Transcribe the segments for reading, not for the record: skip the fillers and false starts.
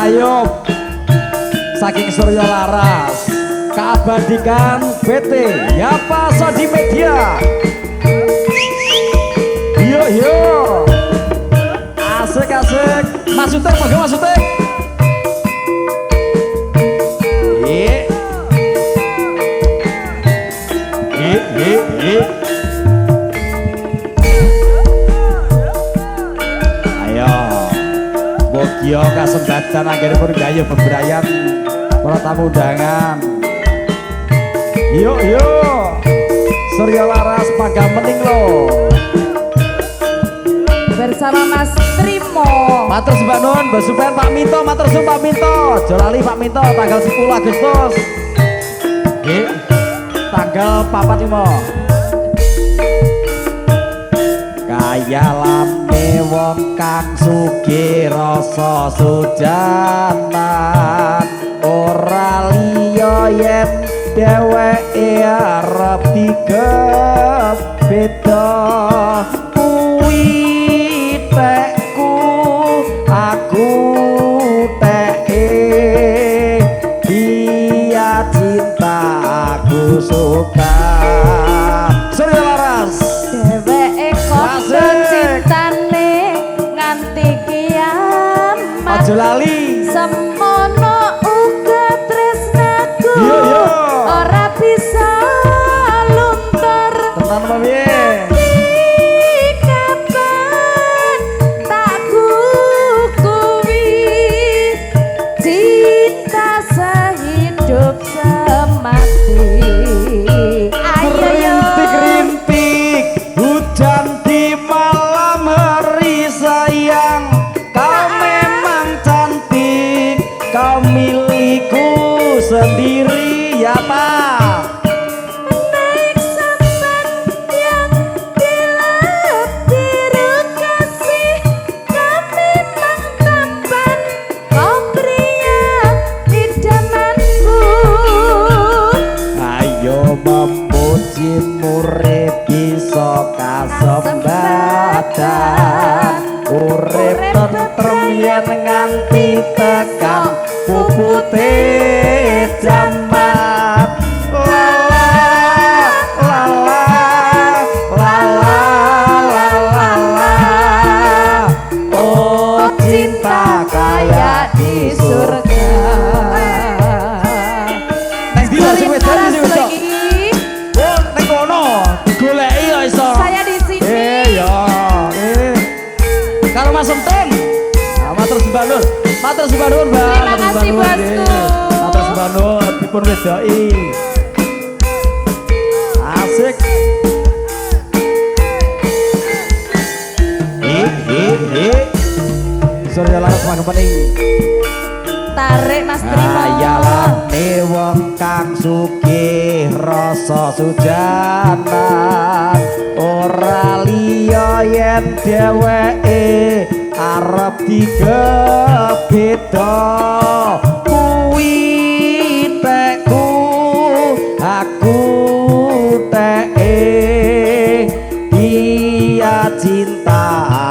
Ayub saking Surya Laras keabadikan BT Yapa Sodi Media. Yuk yuk asik asik masuk tek monggo masuk tek. Ayo Bogyo kasembatan akhirnya pun gaya bebrayan para tamu undangan. Yuk yuk Surya Laras Pagamening lo bersama Mas Trimo. Matur Mbak Nun, Mbak Supen, Pak Minto, matur suwun Pak Minto. Jolali Pak Minto tanggal 10 Agustus. Nggih. Tanggal 45. Kaya lame wong kang sugih rasa sujanan ora liya yen dheweke arep digepeda kuwi tekku aku teke dia cinta aku suka. Surya Laras Dheweke kondo cintane nganti kiamat. aja lali Semono uga tresnaku Iya, iya. ora bisa luntur. tenan apa piye? Kapan tak kukui cinta sehidup semati. Ayo yo Rintik-rintik hujan di malam hari sayang, kau memang cantik, kau milikku sendiri ya Pak. naik sampan yang gelap biru kasih, kau memang tampan, kau pria idamanku. Ayo memuji murid bisa kasembatan, urip tentrem yen nganti tekan pupute jamat. Lala lala lala lala lala, oh cinta kayak di surga. Neng ndi sing wedan sing wedok? Lagi, Oh, neng kono digoleki ya iso. saya di sini. Ya, karo Mas Entin. Nah, matur sembah Nur. Matur sembah Nur, Mbak. Terima Matur kasih, sembah Nur, Bosku. nggih. Matur sembah Nur dipun wedoki. Asik. Surya Laras Pagamening. Tarik Mas Trimo. Ayalane wong kang sugih rasa sujanan ora liya yen dheweke arep digepeda kuwi tekku aku teke dia cinta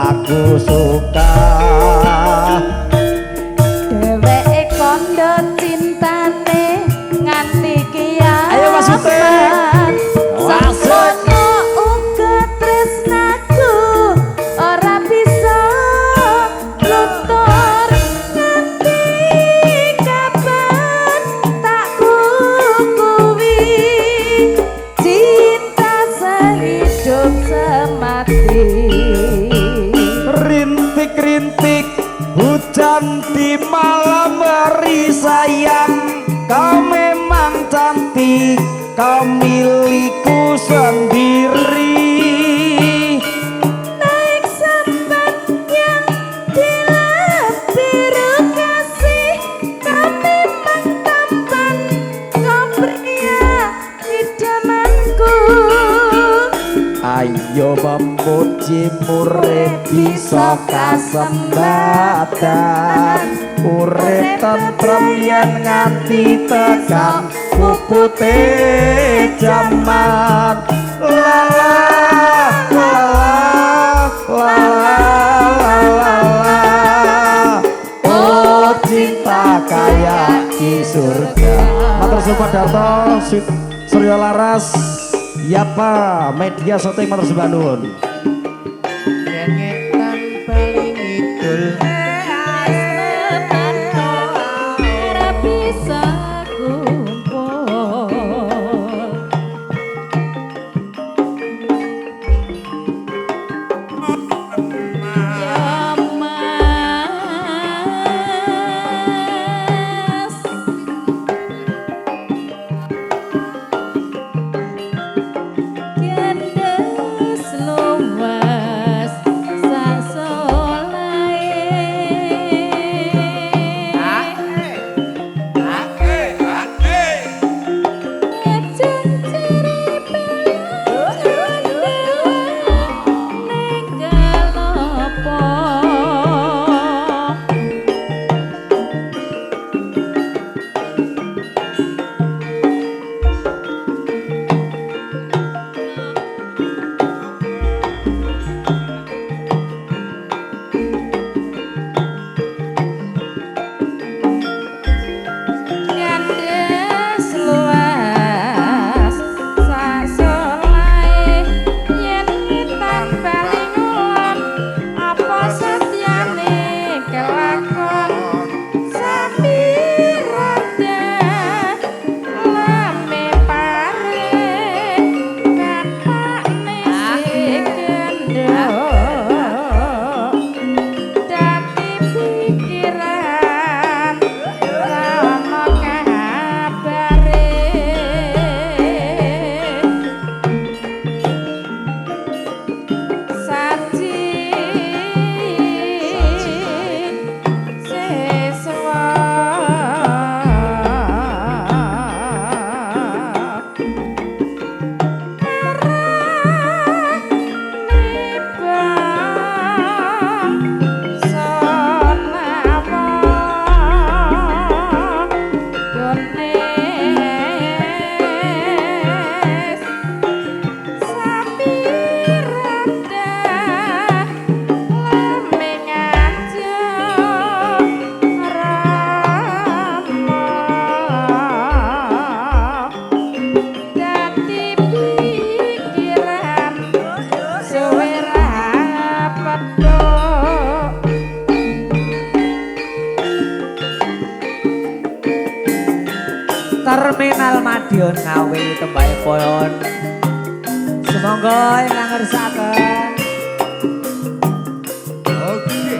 aku suka. Dheweke kondo cintane nganti kiamat. Ayo, Mas Utin. Semono uga tresnaku ora bisa luntur. Nganti kapan tak kukui cinta sehidup semati. Rintik-rintik hujan di malam hari sayang, kau memang cantik, kau milikku sendiri. Naik sampan yang gelap biru kasih, kau memang tampan, kau pria idamanku. Ayo memuji murid bisa kasembatan, urip tentrem yen nganti tekan pupute jaman. Lala lala lala lala, oh cinta surga. Matur suwun Pak Darto, Surya Laras, Yapa, media syuting matur suwun nuwun. Ngetan paling idul Ora bisa kumpul. Ya Mas, kendes luas sak Terminal Madiun Ngawi tembakipun. Sumangga ingkang ngersakaken. Oke.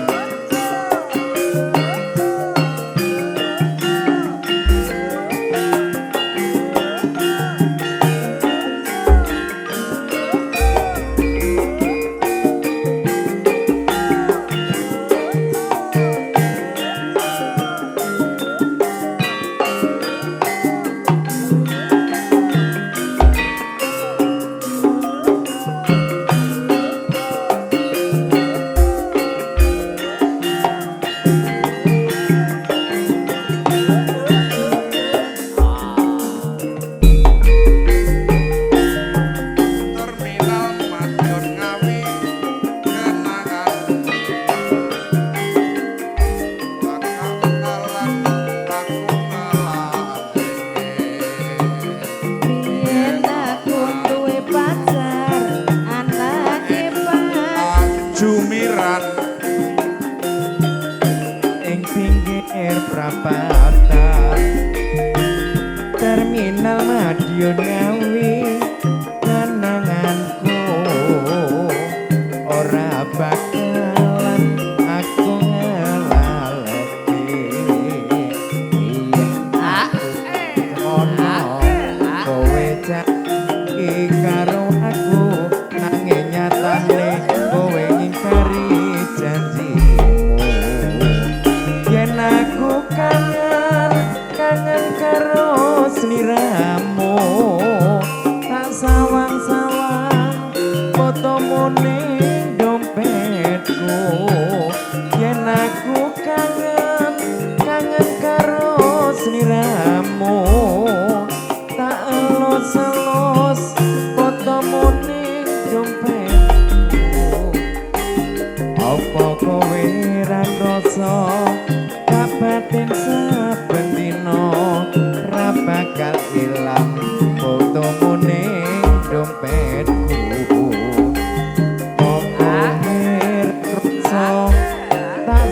Jumiran Ing pinggir prapatan Terminal Madiun Ngawi kenanganku ora bakalan aku ngelaleti ono kowe cak karo aku nanging nyatane kowe ngingkari janjimu yen aku kangen karo sliramu tak sawang-sawang fotomu ning dompetku yen aku kangen karo sliramu tak elus-elus fotomu ning dompetku apa kowe ra krasa kabatin saben dina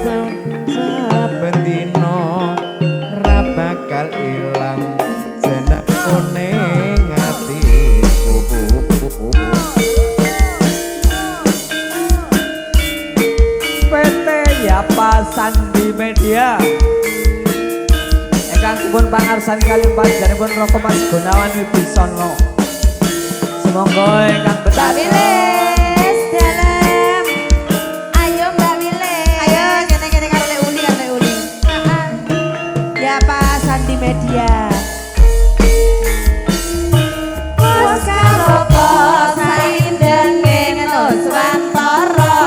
saben dina ra bakal ilang jenengku ning atiku. PT Yapa Sandi Media ingkang pun pangarsan kali panjenenganipun Roko Mas Gunawan Wibisono. Semoga ingkang betah Wilis dalam. Ayo Mbak Wilis. Ayo kene-kene karo Lek Uli karo Lek Uli. Ya Pak Sandi Media. Wes kalopo saindenge Nuswantara.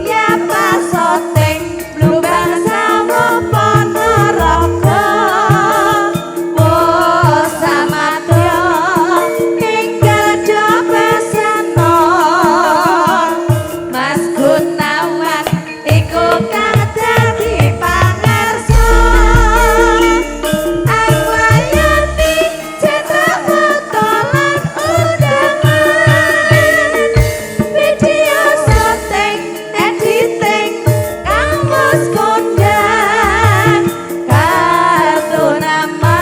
Ya Pak Soting Blumbang Sawo Ponorogo. Wes samadya ninggal Jobasana. Mas Gunawan iku kang dadi pangarsa. Anglayani citra foto lan undangan. Video syuting, editing, kamus kondang. Kartu nama,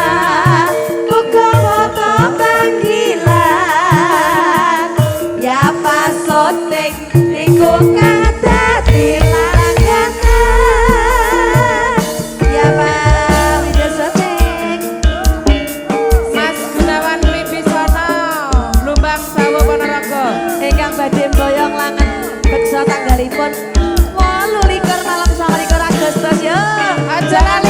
buku foto panggilan. Ya pas syuting, iku kang dadi langganan. Ya Pak video syuting. Mas Gunawan Wibisono, Blumbang Sawo Ponorogo. Ingkang badhe mboyong langen beksa tanggalipun 28 malam 29 Agustus yo. Aja lali